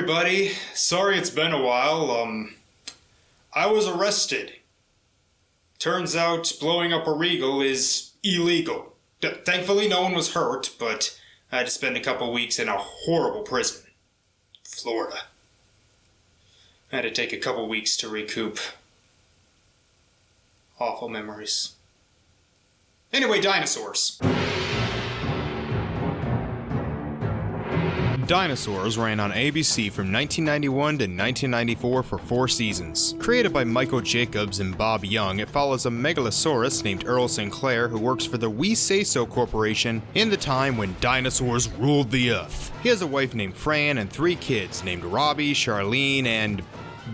everybody. Sorry it's been a while. I was arrested. Turns out blowing up a Regal is illegal. Thankfully no one was hurt, but I had to spend a couple weeks in a horrible prison. Florida. I had to take a couple weeks to recoup. Awful memories. Anyway, Dinosaurs. Dinosaurs ran on ABC from 1991 to 1994 for 4 seasons. Created by Michael Jacobs and Bob Young, it follows a megalosaurus named Earl Sinclair who works for the We Say So Corporation in the time when dinosaurs ruled the earth. He has a wife named Fran and 3 kids named Robbie, Charlene, and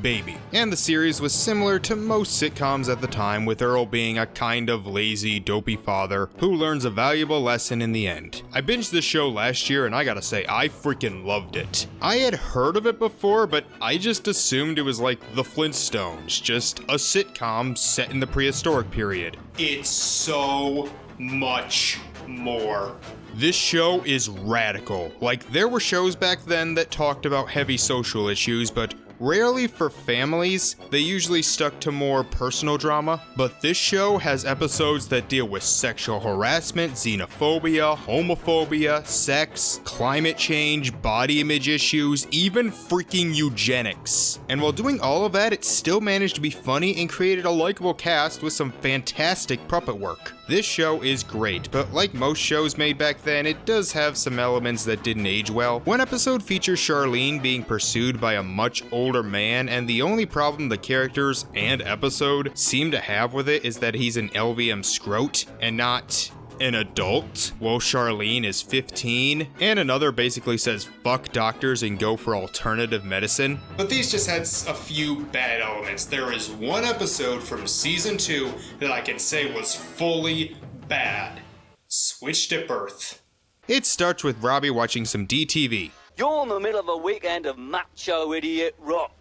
Baby. And the series was similar to most sitcoms at the time, with Earl being a kind of lazy, dopey father who learns a valuable lesson in the end. I binged this show last year and I gotta say, I freaking loved it. I had heard of it before, but I just assumed it was like the Flintstones, just a sitcom set in the prehistoric period. It's so much more. This show is radical. Like, there were shows back then that talked about heavy social issues, but rarely for families. They usually stuck to more personal drama, but this show has episodes that deal with sexual harassment, xenophobia, homophobia, sex, climate change, body image issues, even freaking eugenics. And while doing all of that, it still managed to be funny and created a likable cast with some fantastic puppet work. This show is great, but like most shows made back then, it does have some elements that didn't age well. One episode features Charlene being pursued by a much older man, and the only problem the characters and episode seem to have with it is that he's an LVM scrote and not an adult, while Charlene is 15, and another basically says fuck doctors and go for alternative medicine. But these just had a few bad elements. There is one episode from season 2 that I can say was fully bad. Switched at birth. It starts with Robbie watching some DTV. You're in the middle of a weekend of macho idiot rock.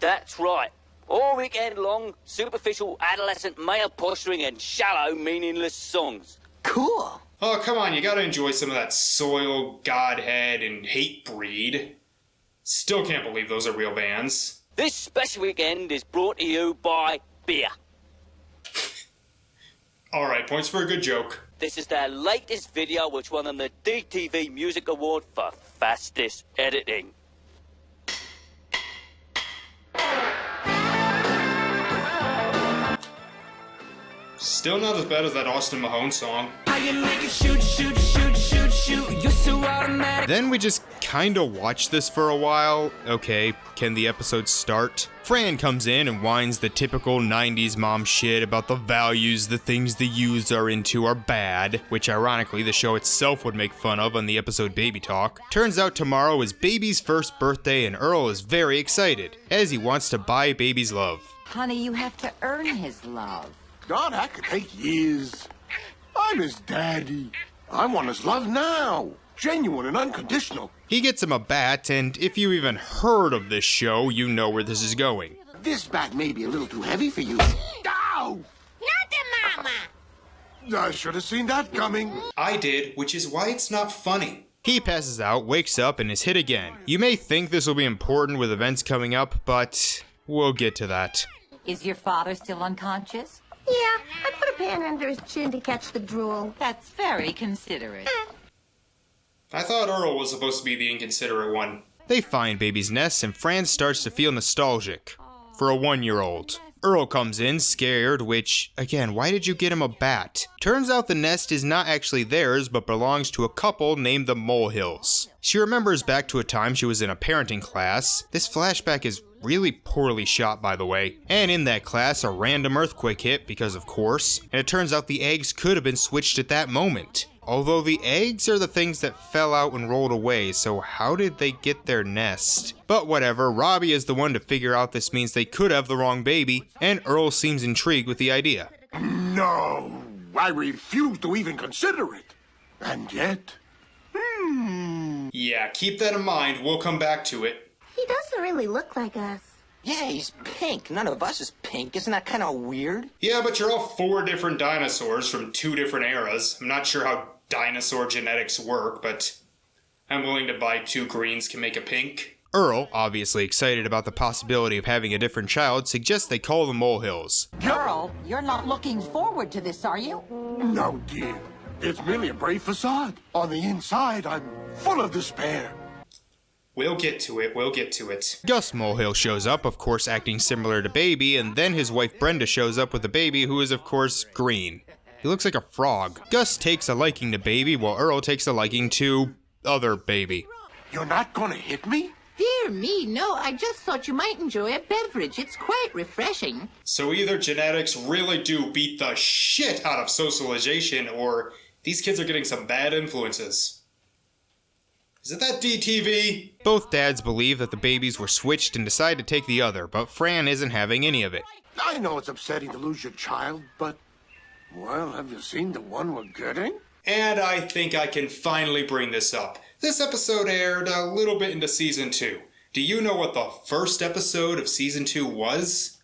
That's right. All weekend long, superficial adolescent male posturing and shallow, meaningless songs. Cool. Oh, come on, you gotta enjoy some of that soil, godhead, and hate breed. Still can't believe those are real bands. This special weekend is brought to you by beer. Alright, points for a good joke. This is their latest video, which won them the DTV Music Award for fastest editing. Still not as bad as that Austin Mahone song. Then we just kinda watch this for a while. Okay, can the episode start? Fran comes in and whines the typical 90s mom shit about the values, the things the youths are into are bad, which ironically the show itself would make fun of on the episode Baby Talk. Turns out tomorrow is Baby's first birthday and Earl is very excited, as he wants to buy Baby's love. Honey, you have to earn his love. God, that could take years. I'm his daddy. I want his love now. Genuine and unconditional. He gets him a bat, and if you even heard of this show, you know where this is going. This bat may be a little too heavy for you. Ow! Not the mama! I should have seen that coming. I did, which is why it's not funny. He passes out, wakes up, and is hit again. You may think this will be important with events coming up, but we'll get to that. Is your father still unconscious? Yeah, I put a pan under his chin to catch the drool. That's very considerate. I thought Earl was supposed to be the inconsiderate one. They find Baby's nest, and Fran starts to feel nostalgic. For a 1-year-old. Earl comes in, scared, which, again, why did you get him a bat? Turns out the nest is not actually theirs, but belongs to a couple named the Molehills. She remembers back to a time she was in a parenting class. This flashback is really poorly shot, by the way. And in that class, a random earthquake hit, because of course, and it turns out the eggs could have been switched at that moment. Although the eggs are the things that fell out and rolled away, so how did they get their nest? But whatever, Robbie is the one to figure out this means they could have the wrong baby, and Earl seems intrigued with the idea. No, I refuse to even consider it. And yet... Yeah, keep that in mind, we'll come back to it. He doesn't really look like us. Yeah, he's pink. None of us is pink. Isn't that kind of weird? Yeah, but you're all 4 different dinosaurs from 2 different eras. I'm not sure how dinosaur genetics work, but I'm willing to buy 2 greens can make a pink. Earl, obviously excited about the possibility of having a different child, suggests they call the molehills. Earl, you're not looking forward to this, are you? No, dear. It's merely a brave facade. On the inside, I'm full of despair. We'll get to it, we'll get to it. Gus Molehill shows up, of course acting similar to Baby, and then his wife Brenda shows up with the baby, who is of course green. He looks like a frog. Gus takes a liking to Baby, while Earl takes a liking to other Baby. You're not gonna hit me? Dear me, no, I just thought you might enjoy a beverage. It's quite refreshing. So either genetics really do beat the shit out of socialization, or these kids are getting some bad influences. Is it that DTV? Both dads believe that the babies were switched and decide to take the other, but Fran isn't having any of it. I know it's upsetting to lose your child, but... Well, have you seen the one we're getting? And I think I can finally bring this up. This episode aired a little bit into Season 2. Do you know what the first episode of Season 2 was?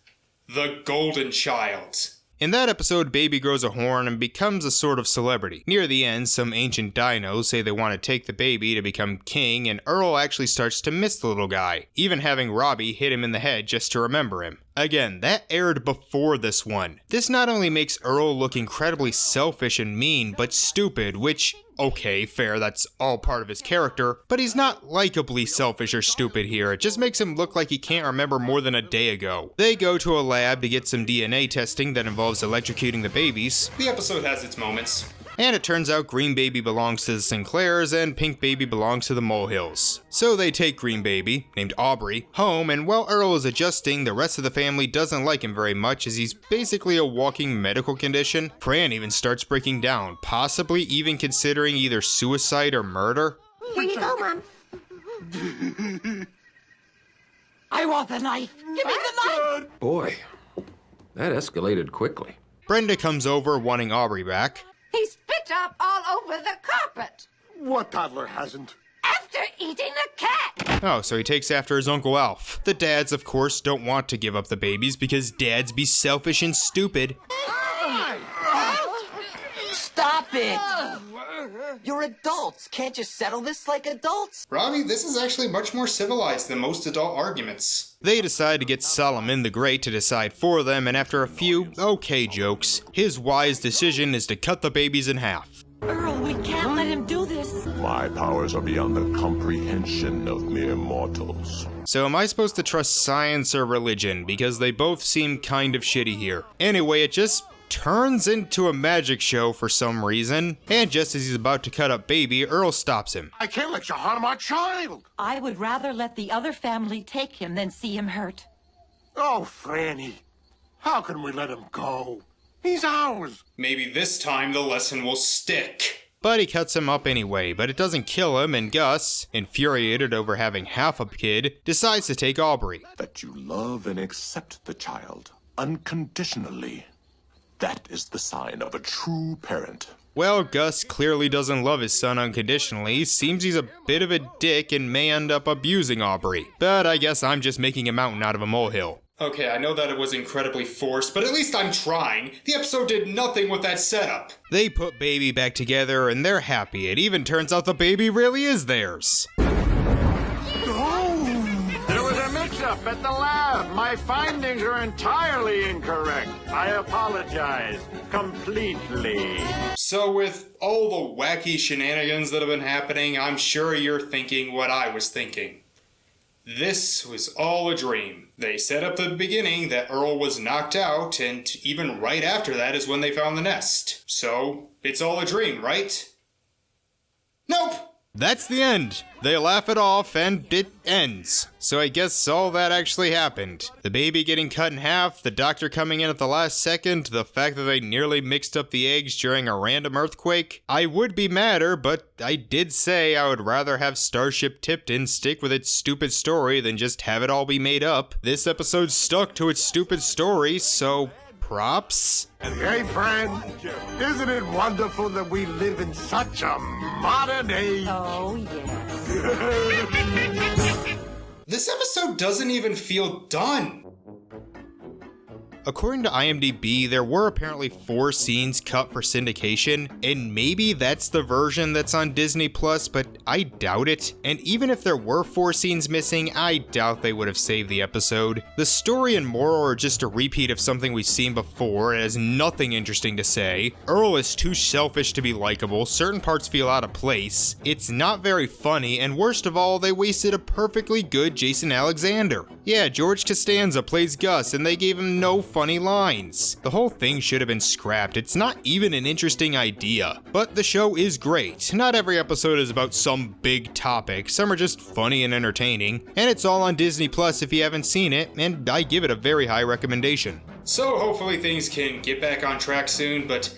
The Golden Child. In that episode, Baby grows a horn and becomes a sort of celebrity. Near the end, some ancient dinos say they want to take the baby to become king, and Earl actually starts to miss the little guy, even having Robbie hit him in the head just to remember him. Again, that aired before this one. This not only makes Earl look incredibly selfish and mean, but stupid, which, okay, fair, that's all part of his character, but he's not likably selfish or stupid here. It just makes him look like he can't remember more than a day ago. They go to a lab to get some DNA testing that involves electrocuting the babies. The episode has its moments. And it turns out Green Baby belongs to the Sinclairs and Pink Baby belongs to the Molehills. So they take Green Baby, named Aubrey, home, and while Earl is adjusting, the rest of the family doesn't like him very much as he's basically a walking medical condition. Fran even starts breaking down, possibly even considering either suicide or murder. Here you go, Mom. I want the knife. Give me the knife. Boy, that escalated quickly. Brenda comes over wanting Aubrey back. He spit up all over the carpet What toddler hasn't? after eating a cat. Oh, so he takes after his Uncle Alf. The dads, of course, don't want to give up the babies because dads be selfish and stupid. Stop it! You're adults. Can't you settle this like adults? Robbie, this is actually much more civilized than most adult arguments. They decide to get Solomon the Great to decide for them, and after a few okay jokes, his wise decision is to cut the babies in half. Earl, we can't let him do this. My powers are beyond the comprehension of mere mortals. So am I supposed to trust science or religion? Because they both seem kind of shitty here. Anyway, it just turns into a magic show for some reason, and just as he's about to cut up Baby, Earl stops him. I can't let you harm our child. I would rather let the other family take him than see him hurt. Oh, Franny. How can we let him go? He's ours. Maybe this time the lesson will stick. But he cuts him up anyway, but it doesn't kill him, and Gus, infuriated over having half a kid, decides to take Aubrey. That you love and accept the child unconditionally. That is the sign of a true parent. Well, Gus clearly doesn't love his son unconditionally, seems he's a bit of a dick and may end up abusing Aubrey. But I guess I'm just making a mountain out of a molehill. Okay, I know that it was incredibly forced, but at least I'm trying. The episode did nothing with that setup. They put Baby back together and they're happy. It even turns out the baby really is theirs. There was a mix-up at the lab. My findings are entirely incorrect. I apologize. Completely. So with all the wacky shenanigans that have been happening, I'm sure you're thinking what I was thinking. This was all a dream. They said at the beginning that Earl was knocked out, and even right after that is when they found the nest. So, it's all a dream, right? Nope! That's the end. They laugh it off and it ends. So I guess all that actually happened. The baby getting cut in half, the doctor coming in at the last second, the fact that they nearly mixed up the eggs during a random earthquake. I would be madder, but I did say I would rather have Starship Tipton stick with its stupid story than just have it all be made up. This episode stuck to its stupid story, so props. Hey, friend. Isn't it wonderful that we live in such a modern age? Oh, yes. This episode doesn't even feel done. According to IMDb, there were apparently 4 scenes cut for syndication, and maybe that's the version that's on Disney Plus, but I doubt it. And even if there were 4 scenes missing, I doubt they would have saved the episode. The story and moral are just a repeat of something we've seen before. It has nothing interesting to say. Earl is too selfish to be likable, certain parts feel out of place, it's not very funny, and worst of all, they wasted a perfectly good Jason Alexander. Yeah, George Costanza plays Gus, and they gave him no funny lines. The whole thing should have been scrapped. It's not even an interesting idea. But the show is great. Not every episode is about some big topic. Some are just funny and entertaining. And it's all on Disney Plus if you haven't seen it, and I give it a very high recommendation. So hopefully things can get back on track soon, but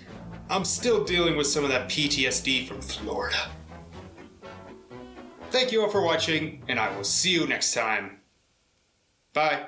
I'm still dealing with some of that PTSD from Florida. Thank you all for watching, and I will see you next time. Bye.